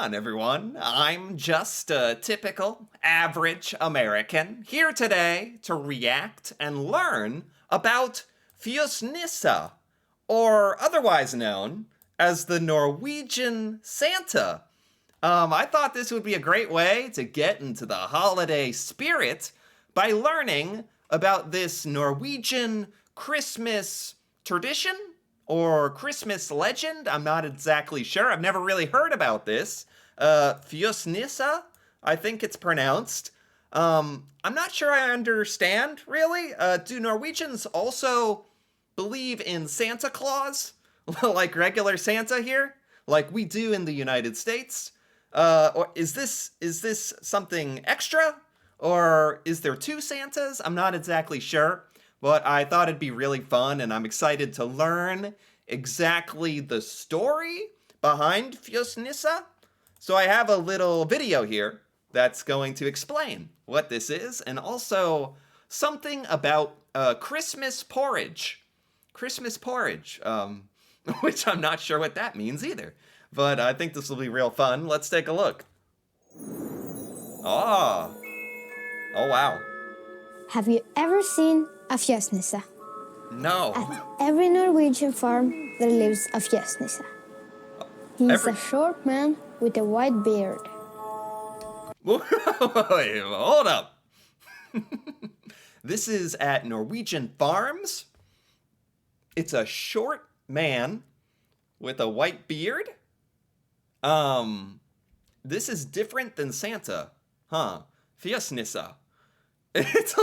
on, everyone? I'm just a typical, average American here today to react and learn about Fjøsnissen, or otherwise known as the Norwegian Santa. I thought this would be a great way to get into the holiday spirit by learning about this Norwegian Christmas tradition or Christmas legend. I'm not exactly sure. I've never really heard about this. Fjøsnissen, I think it's pronounced. I'm not sure I understand, really. Do Norwegians also believe in Santa Claus? Like regular Santa here? Like we do in the United States? Or is this something extra? Or is there two Santas? I'm not exactly sure. But I thought it'd be really fun, and I'm excited to learn exactly the story behind Fjøsnissen. So I have a little video here that's going to explain what this is, and also something about Christmas porridge. Christmas porridge, which I'm not sure what that means either. But I think this will be real fun. Let's take a look. Oh wow. Have you ever seen a Fjøsnisse? No. At every Norwegian farm there lives a Fjøsnisse. He's a short man with a white beard. Wait, hold up. This is at Norwegian farms. It's a short man with a white beard. This is different than Santa, huh? Fjøsnisse. It's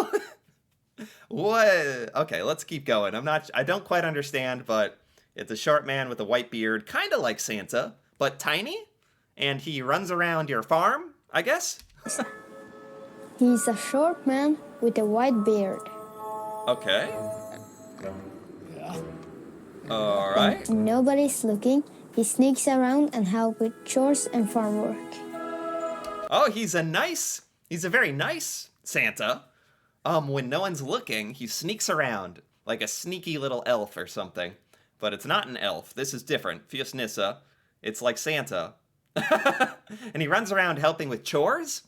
what? Okay, let's keep going. I don't quite understand, but it's a short man with a white beard, kind of like Santa, but tiny, and he runs around your farm, I guess. He's a short man with a white beard. Okay. All right. When nobody's looking, he sneaks around and helps with chores and farm work. Oh, he's a very nice Santa. When no one's looking, he sneaks around like a sneaky little elf or something. But it's not an elf. This is different. Fjøsnissen. It's like Santa. And he runs around helping with chores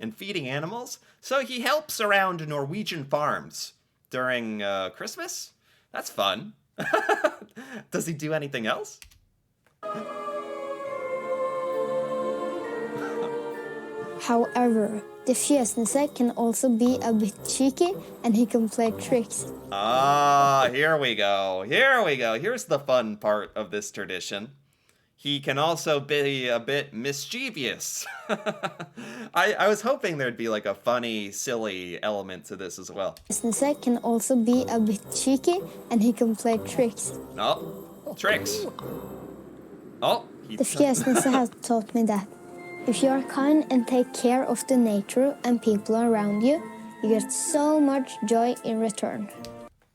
and feeding animals. So he helps around Norwegian farms during Christmas. That's fun. Does he do anything else? However, the Fjøsnisse can also be a bit cheeky, and he can play tricks. Ah, here we go. Here's the fun part of this tradition. He can also be a bit mischievous. I was hoping there'd be like a funny, silly element to this as well. Fjøsnisse can also be a bit cheeky, and he can play tricks. Oh, tricks. Oh, The Fjøsnisse has taught me that if you are kind and take care of the nature and people around you, you get so much joy in return.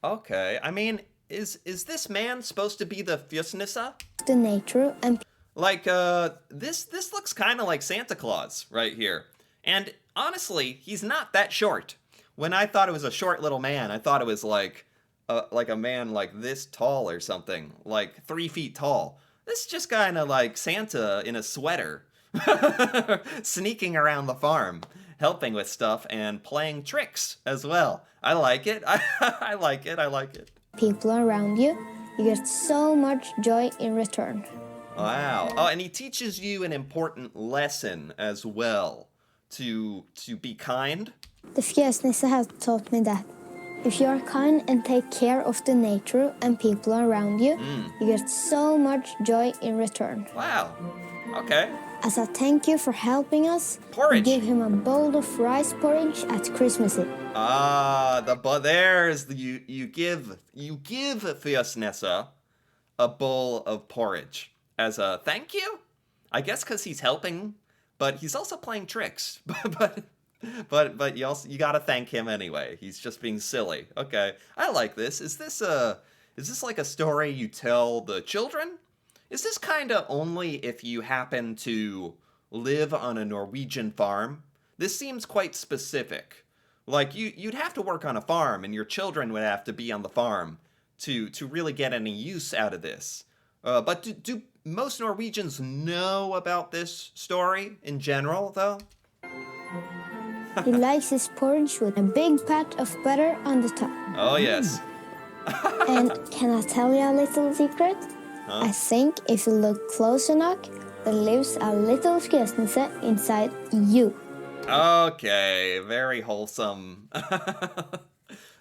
Okay, I mean, is this man supposed to be the Fjøsnisse? The nature and Like, this looks kind of like Santa Claus right here. And honestly, he's not that short. When I thought it was a short little man, I thought it was like a man like this tall or something, like 3 feet tall. This is just kind of like Santa in a sweater, sneaking around the farm, helping with stuff and playing tricks as well. I like it. I like it. people around you, you get so much joy in return. Wow. Oh, and he teaches you an important lesson as well. To be kind. The Fjøsnisse has taught me that if you are kind and take care of the nature and people around you, you get so much joy in return. Wow. Okay. As a thank you for helping us, Porridge. we give him a bowl of rice porridge at Christmas Eve. Ah, you give Fjøsnisse a bowl of porridge as a thank you. I guess because he's helping, but he's also playing tricks. but you gotta thank him anyway. He's just being silly. Okay, I like this. Is this like a story you tell the children? Is this kind of only if you happen to live on a Norwegian farm? This seems quite specific. Like you'd have to work on a farm, and your children would have to be on the farm to really get any use out of this. But most Norwegians know about this story in general, though. He likes his porridge with a big pat of butter on the top. Oh, yes. And can I tell you a little secret? Huh? I think if you look close enough, there lives a little Fjøsnisse inside you. Okay, very wholesome.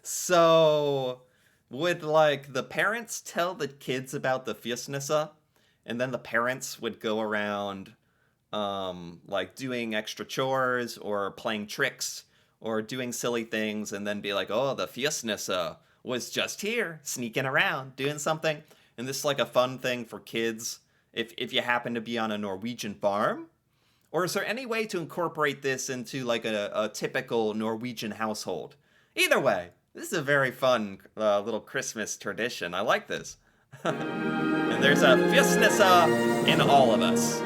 So, would like the parents tell the kids about the Fjøsnisse, and then the parents would go around like doing extra chores or playing tricks or doing silly things and then be like, oh, the Fjøsnisse was just here, sneaking around, doing something. And this is like a fun thing for kids if you happen to be on a Norwegian farm. Or is there any way to incorporate this into like a typical Norwegian household? Either way, this is a very fun little Christmas tradition. I like this. And there's a Fjøsnisse in all of us.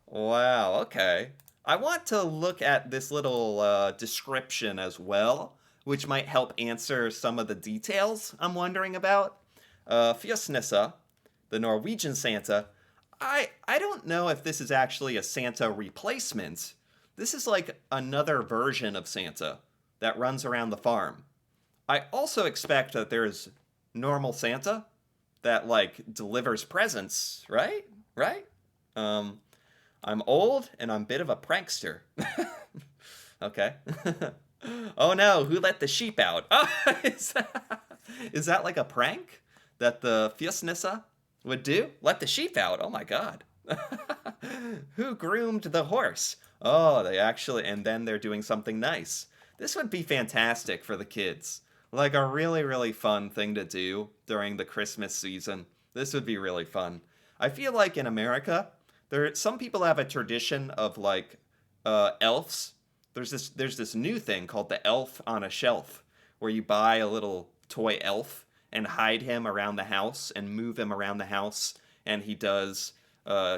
Wow, okay. I want to look at this little description as well, which might help answer some of the details I'm wondering about. Fjøsnisse, the Norwegian Santa, I don't know if this is actually a Santa replacement. This is like another version of Santa that runs around the farm. I also expect that there's normal Santa that like delivers presents, right? Right? I'm old and I'm a bit of a prankster. Okay. Oh no, who let the sheep out? Oh, is that like a prank that the Fjøsnisse would do? Let the sheep out. Oh my god. Who groomed the horse? Oh, they actually, and then they're doing something nice. This would be fantastic for the kids. Like a really, really fun thing to do during the Christmas season. This would be really fun. I feel like in America, some people have a tradition of like elves. There's this new thing called the elf on a shelf, where you buy a little toy elf and hide him around the house and move him around the house, and he does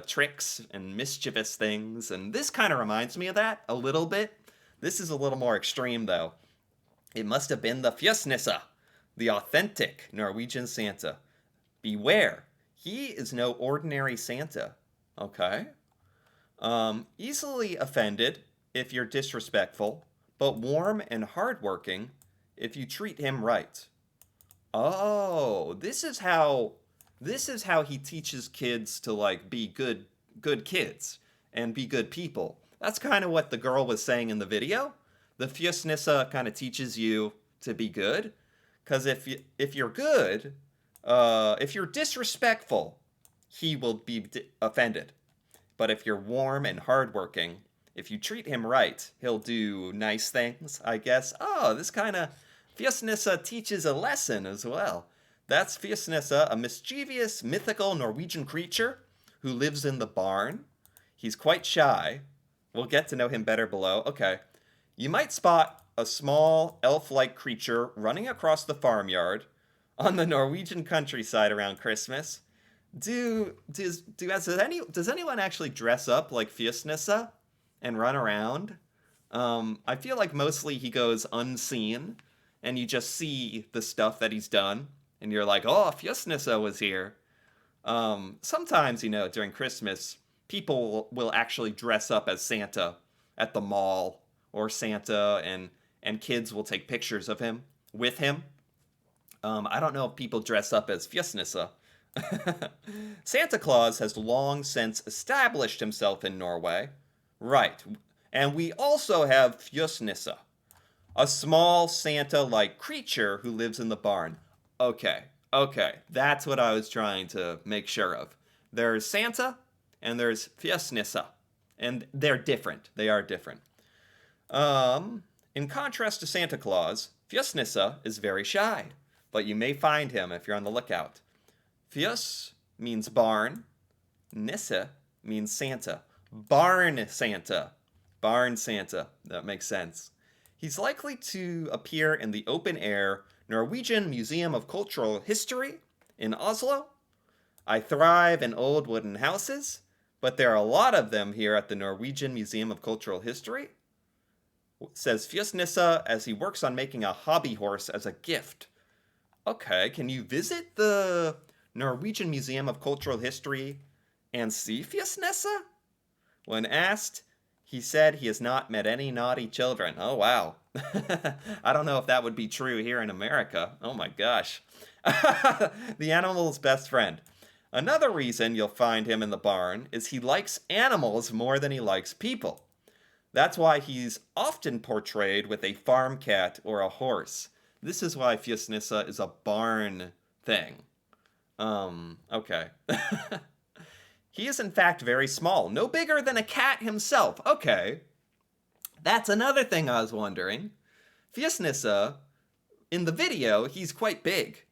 tricks and mischievous things. And this kind of reminds me of that a little bit. This is a little more extreme though. It must have been the Fjøsnisse, the authentic Norwegian Santa. Beware, he is no ordinary Santa. Okay. Easily offended if you're disrespectful, but warm and hardworking if you treat him right. Oh, this is how he teaches kids to like be good kids and be good people. That's kind of what the girl was saying in the video. The Fjøsnisse kind of teaches you to be good, because if you're good, if you're disrespectful, he will be offended. But if you're warm and hardworking, if you treat him right, he'll do nice things, I guess. Oh, this kind of Fjøsnisse teaches a lesson as well. That's Fjøsnisse, a mischievous, mythical Norwegian creature who lives in the barn. He's quite shy. We'll get to know him better below. Okay. You might spot a small elf-like creature running across the farmyard on the Norwegian countryside around Christmas. Does anyone actually dress up like Fjøsnisse and run around? I feel like mostly he goes unseen, and you just see the stuff that he's done, and you're like, oh, Fjøsnisse was here. Sometimes, during Christmas, people will actually dress up as Santa at the mall, or Santa, and kids will take pictures of him, with him. I don't know if people dress up as Fjøsnisse. Santa Claus has long since established himself in Norway. Right. And we also have Fjøsnisse, a small Santa-like creature who lives in the barn. Okay. That's what I was trying to make sure of. There's Santa, and there's Fjøsnisse. And they're different. They are different. In contrast to Santa Claus, Fjøsnisse is very shy, but you may find him if you're on the lookout. Fjøs means barn. Nisse means Santa. Barn Santa. Barn Santa. That makes sense. He's likely to appear in the open-air Norwegian Museum of Cultural History in Oslo. I thrive in old wooden houses, but there are a lot of them here at the Norwegian Museum of Cultural History. Says Fjøsnisse as he works on making a hobby horse as a gift. Okay, can you visit the Norwegian Museum of Cultural History and see Fjøsnissen? When asked, he said he has not met any naughty children. Oh, wow. I don't know if that would be true here in America. Oh my gosh. The animal's best friend. Another reason you'll find him in the barn is he likes animals more than he likes people. That's why he's often portrayed with a farm cat or a horse. This is why Fjøsnissen is a barn thing. Okay. He is in fact very small, no bigger than a cat himself. Okay. That's another thing I was wondering. Fjøsnissen, in the video, he's quite big.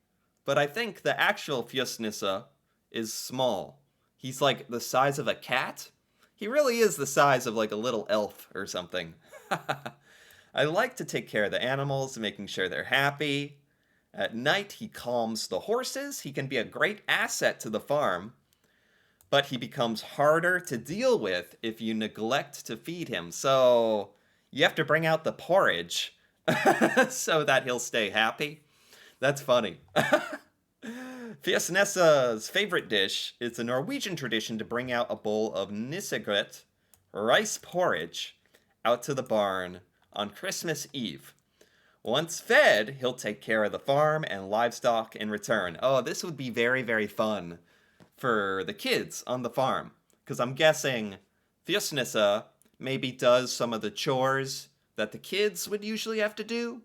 But I think the actual Fjøsnissen is small. He's like the size of a cat. He really is the size of like a little elf or something. I like to take care of the animals, making sure they're happy. At night, he calms the horses. He can be a great asset to the farm. But he becomes harder to deal with if you neglect to feed him. So you have to bring out the porridge so that he'll stay happy. That's funny. Fjøsnissen's favorite dish is a Norwegian tradition to bring out a bowl of nissegrøt, rice porridge, out to the barn on Christmas Eve. Once fed, he'll take care of the farm and livestock in return. Oh, this would be very, very fun for the kids on the farm. Because I'm guessing Fjøsnissen maybe does some of the chores that the kids would usually have to do.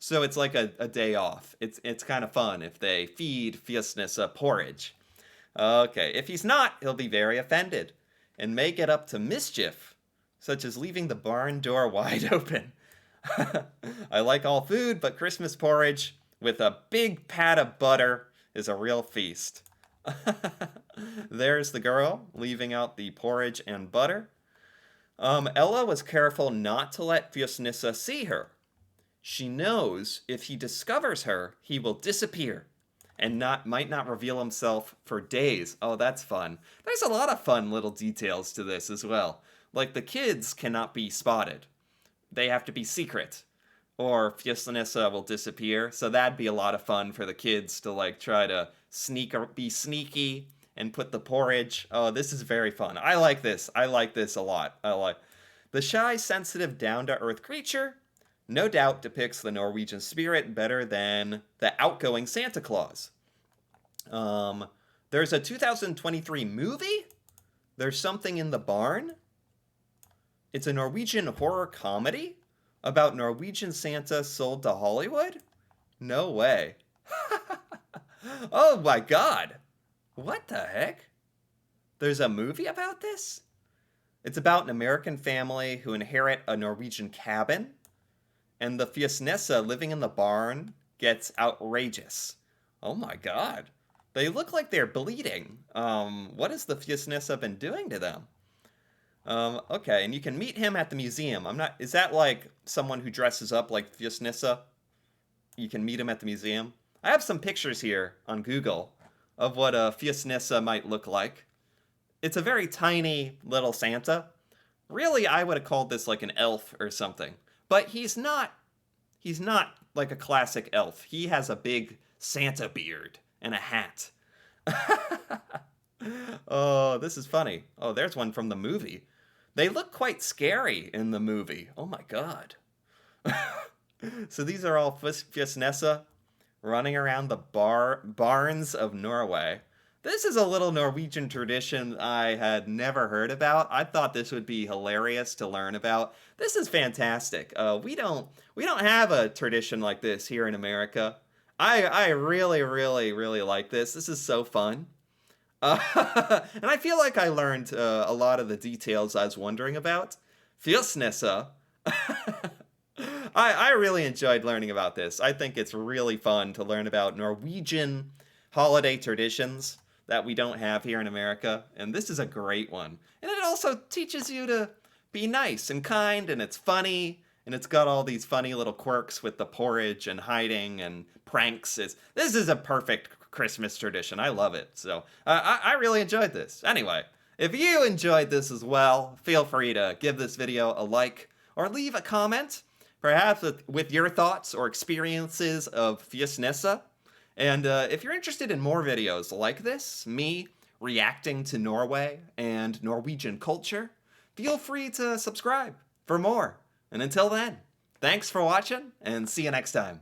So it's like a day off. It's kind of fun if they feed Fjøsnissen porridge. Okay, if he's not, he'll be very offended and may get up to mischief, such as leaving the barn door wide open. I like all food, but Christmas porridge with a big pat of butter is a real feast. There's the girl leaving out the porridge and butter. Ella was careful not to let Fjøsnissen see her. She knows if he discovers her, he will disappear and might not reveal himself for days. Oh, that's fun. There's a lot of fun little details to this as well. Like the kids cannot be spotted. They have to be secret, or Fjøsnissen will disappear. So that'd be a lot of fun for the kids to like try to be sneaky and put the porridge. Oh, this is very fun. I like this. I like this a lot. I like the shy, sensitive, down-to-earth creature. No doubt depicts the Norwegian spirit better than the outgoing Santa Claus. There's a 2023 movie. There's Something in the Barn. It's a Norwegian horror comedy about Norwegian Santa sold to Hollywood? No way. Oh my god. What the heck? There's a movie about this? It's about an American family who inherit a Norwegian cabin, and the Fjøsnissen living in the barn gets outrageous. Oh my god. They look like they're bleeding. What has the Fjøsnissen been doing to them? Okay, and you can meet him at the museum. Is that like someone who dresses up like Fjøsnissen? You can meet him at the museum. I have some pictures here on Google of what a Fjøsnissen might look like. It's a very tiny little Santa. Really, I would have called this like an elf or something. But he's not like a classic elf. He has a big Santa beard and a hat. Oh, this is funny. Oh, there's one from the movie. They look quite scary in the movie. Oh my god. So these are all Fjøsnissen running around the barns of Norway. This is a little Norwegian tradition I had never heard about. I thought this would be hilarious to learn about. This is fantastic. We don't have a tradition like this here in America. I really, really, really like this. This is so fun. And I feel like I learned a lot of the details I was wondering about. Fjøsnissen. I really enjoyed learning about this. I think it's really fun to learn about Norwegian holiday traditions that we don't have here in America. And this is a great one. And it also teaches you to be nice and kind, and it's funny. And it's got all these funny little quirks with the porridge and hiding and pranks. This is a perfect Christmas tradition. I love it. So I really enjoyed this. Anyway, if you enjoyed this as well, feel free to give this video a like or leave a comment, perhaps with your thoughts or experiences of Fjøsnissen. And if you're interested in more videos like this, me reacting to Norway and Norwegian culture, feel free to subscribe for more. And until then, thanks for watching and see you next time.